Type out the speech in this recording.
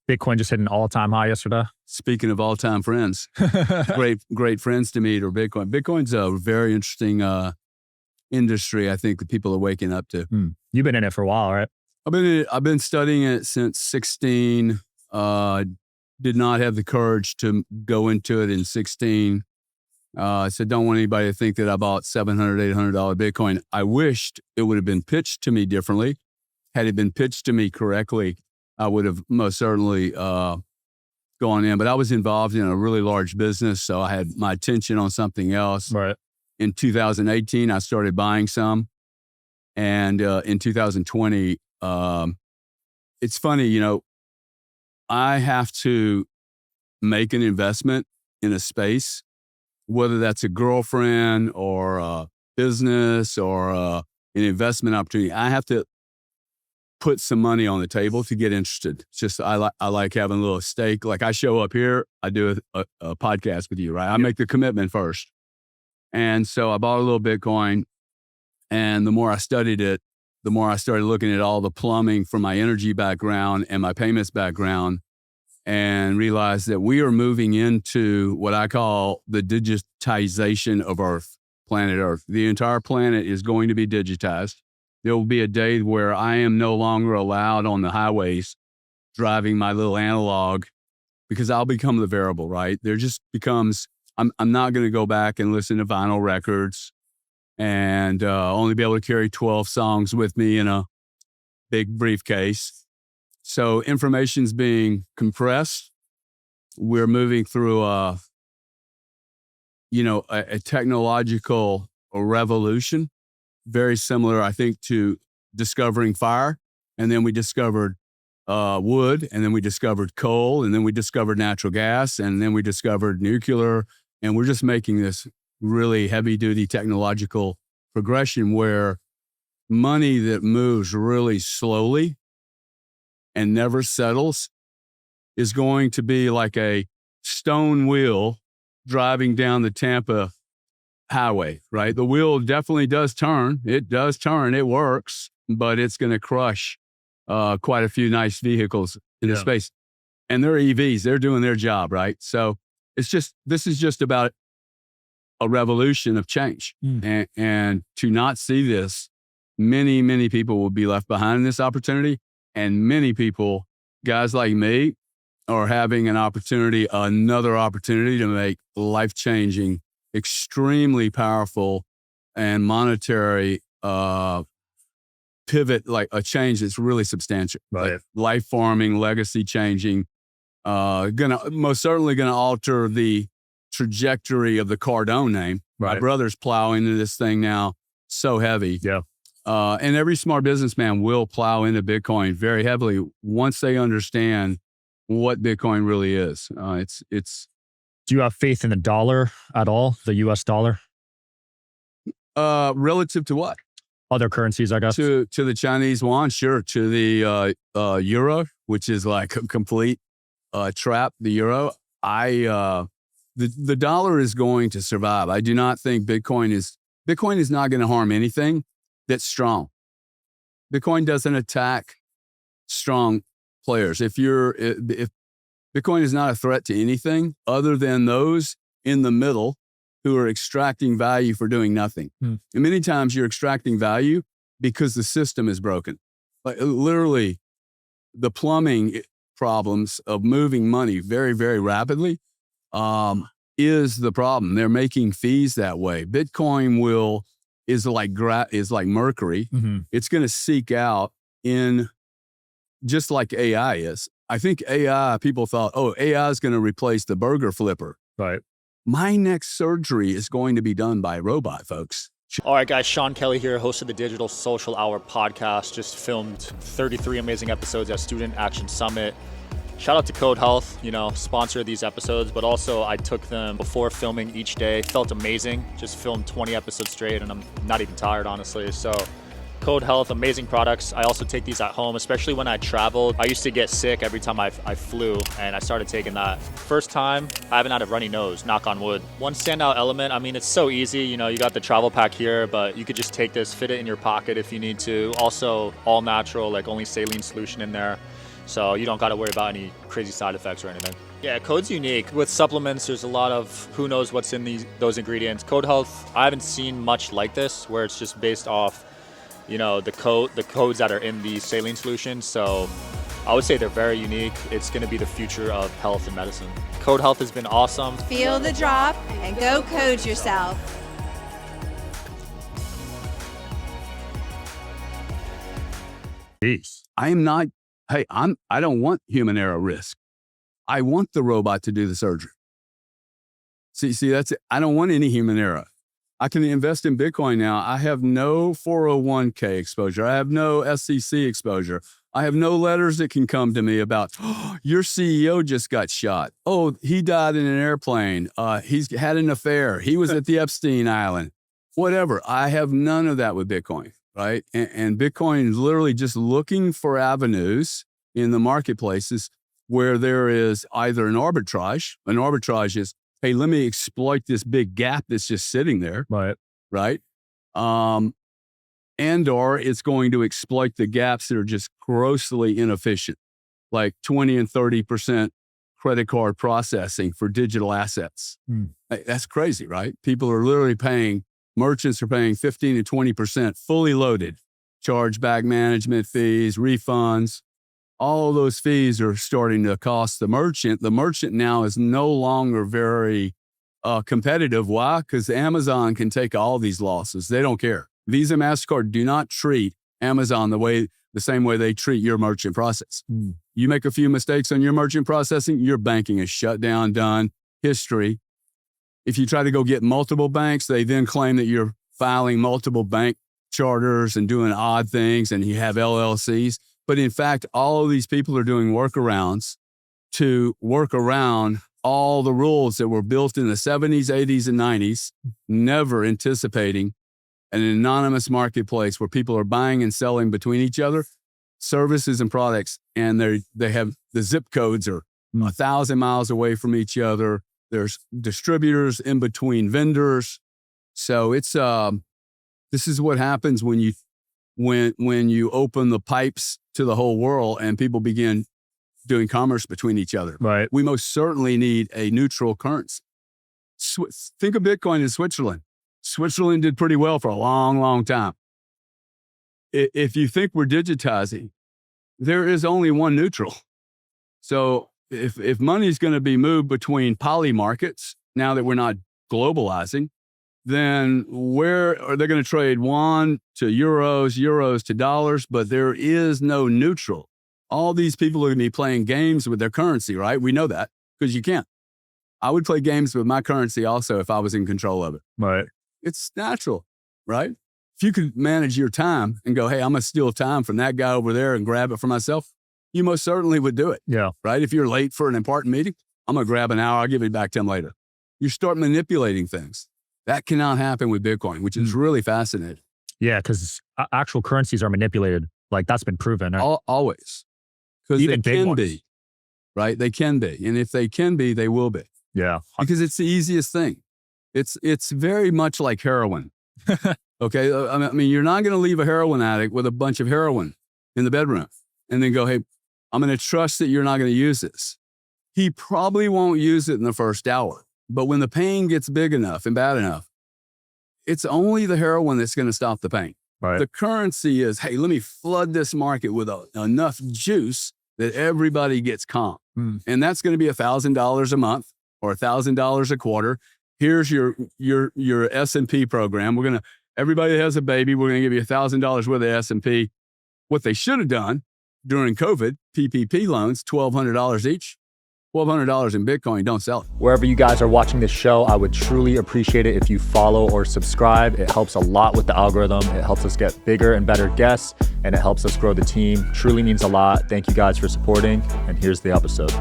Bitcoin just hit an all-time high yesterday. Speaking of all-time friends, great friends to meet, or Bitcoin. Bitcoin's a very interesting industry. I think that people are waking up to. You've been in it for a while, right? I've been studying it since 16. Did not have the courage to go into it in 16. So don't want anybody to think that I bought $700, $800 Bitcoin. I wished it would have been pitched to me differently. Had it been pitched to me correctly, I would have most certainly gone in. But I was involved in a really large business, so I had my attention on something else. Right. In 2018, I started buying some. And in 2020, it's funny, I have to make an investment in a space, whether that's a girlfriend or a business or an investment opportunity. I have to put some money on the table to get interested. It's just, I like having a little stake. Like I show up here, I do a podcast with you, right? I make the commitment first. And so I bought a little Bitcoin, and the more I studied it, the more I started looking at all the plumbing from my energy background and my payments background, and realized that we are moving into what I call the digitization of Earth, planet Earth. The entire planet is going to be digitized. There will be a day where I am no longer allowed on the highways driving my little analog, because I'll become the variable, right? There just becomes, I'm not going to go back and listen to vinyl records and only be able to carry 12 songs with me in a big briefcase. So information's being compressed. We're moving through a technological revolution, very similar, I think, to discovering fire. And then we discovered wood, and then we discovered coal, and then we discovered natural gas, and then we discovered nuclear. And we're just making this really heavy-duty technological progression where money that moves really slowly and never settles is going to be like a stone wheel driving down the Tampa highway, right? The wheel definitely does turn. It does turn. It works, but it's going to crush quite a few nice vehicles in the space. And they're EVs. They're doing their job, right? So this is just about a revolution of change. And to not see this, many, many people will be left behind in this opportunity. And many people, guys like me, are having another opportunity to make life-changing, extremely powerful and monetary pivot, like a change that's really substantial. Right. Like life farming, legacy changing, most certainly going to alter the trajectory of the Cardone name. Right. My brother's plowing into this thing now so heavy. Yeah. And every smart businessman will plow into Bitcoin very heavily once they understand what Bitcoin really is. Do you have faith in the dollar at all? The US dollar? Relative to what? Other currencies, I guess. To the Chinese yuan, sure. To the euro, which is like a complete trap. The euro, the dollar is going to survive. I do not think Bitcoin is not going to harm anything that's strong. Bitcoin doesn't attack strong players. If Bitcoin is not a threat to anything other than those in the middle who are extracting value for doing nothing. And many times you're extracting value because the system is broken. Like literally the plumbing problems of moving money very, very rapidly is the problem. They're making fees that way. Bitcoin is like mercury. It's going to seek out in, just like AI is. I think AI, people thought, AI is going to replace the burger flipper. Right. My next surgery is going to be done by a robot, folks. All right, guys, Sean Kelly here, host of the Digital Social Hour podcast. Just filmed 33 amazing episodes at Student Action Summit. Shout out to Code Health, sponsor of these episodes, but also I took them before filming each day. Felt amazing. Just filmed 20 episodes straight, and I'm not even tired, honestly. So Code Health, amazing products. I also take these at home, especially when I traveled. I used to get sick every time I flew, and I started taking that. First time, I haven't had a runny nose, knock on wood. One standout element, it's so easy. You got the travel pack here, but you could just take this, fit it in your pocket if you need to. Also, all natural, like only saline solution in there. So you don't got to worry about any crazy side effects or anything. Yeah, Code's unique. With supplements, there's a lot of who knows what's in those ingredients. Code Health, I haven't seen much like this, where it's just based off, the codes that are in the saline solution. So I would say they're very unique. It's going to be the future of health and medicine. Code Health has been awesome. Feel the drop and go code yourself. Jeez. I don't want human error risk. I want the robot to do the surgery. See, that's it. I don't want any human error. I can invest in Bitcoin now. I have no 401k exposure. I have no SEC exposure. I have no letters that can come to me about, oh, your CEO just got shot. Oh, he died in an airplane. He's had an affair. He was at the Epstein Island. Whatever. I have none of that with Bitcoin, right? And Bitcoin is literally just looking for avenues in the marketplaces where there is either an arbitrage. An arbitrage is, hey, let me exploit this big gap that's just sitting there. Right. And or it's going to exploit the gaps that are just grossly inefficient, like 20 and 30% credit card processing for digital assets. Hey, that's crazy, right? People are literally merchants are paying 15 to 20% fully loaded, chargeback management fees, refunds. All of those fees are starting to cost the merchant. The merchant now is no longer very competitive. Why? Because Amazon can take all these losses. They don't care. Visa, MasterCard do not treat Amazon the same way they treat your merchant process. You make a few mistakes on your merchant processing, your banking is shut down, done, history. If you try to go get multiple banks, they then claim that you're filing multiple bank charters and doing odd things and you have LLCs. But in fact, all of these people are doing workarounds to work around all the rules that were built in the 70s, 80s, and 90s, never anticipating an anonymous marketplace where people are buying and selling between each other, services and products, and they have the zip codes are 1,000 miles away from each other. There's distributors in between vendors. So it's this is what happens when you open the pipes to the whole world and people begin doing commerce between each other. Right. We most certainly need a neutral currency. Think of Bitcoin in Switzerland. Switzerland did pretty well for a long, long time. If you think we're digitizing, there is only one neutral. So if money is going to be moved between poly markets, now that we're not globalizing, then where are they going to trade yuan to euros to dollars? But there is no neutral. All these people are going to be playing games with their currency, right? We know that because you can't. I would play games with my currency also if I was in control of it. Right. It's natural, right? If you could manage your time and go, hey, I'm going to steal time from that guy over there and grab it for myself, you most certainly would do it. Yeah. Right? If you're late for an important meeting, I'm going to grab an hour. I'll give it back to him later. You start manipulating things. That cannot happen with Bitcoin, which is really fascinating. Yeah, because actual currencies are manipulated. Like that's been proven. Right? Always. Because they can be, right? They can be. And if they can be, they will be. Yeah. Because it's the easiest thing. It's very much like heroin. Okay. I mean, you're not going to leave a heroin addict with a bunch of heroin in the bedroom and then go, hey, I'm going to trust that you're not going to use this. He probably won't use it in the first hour. But when the pain gets big enough and bad enough, it's only the heroin that's going to stop the pain. Right. The currency is, hey, let me flood this market with enough juice that everybody gets calm. And that's going to be $1,000 a month or $1,000 a quarter. Here's your S&P program. Everybody that has a baby, we're going to give you $1,000 worth of S&P. What they should have done during COVID, PPP loans, $1,200 each. $1,200 in Bitcoin, don't sell it. Wherever you guys are watching this show, I would truly appreciate it if you follow or subscribe. It helps a lot with the algorithm. It helps us get bigger and better guests, and it helps us grow the team. Truly means a lot. Thank you guys for supporting, and here's the episode.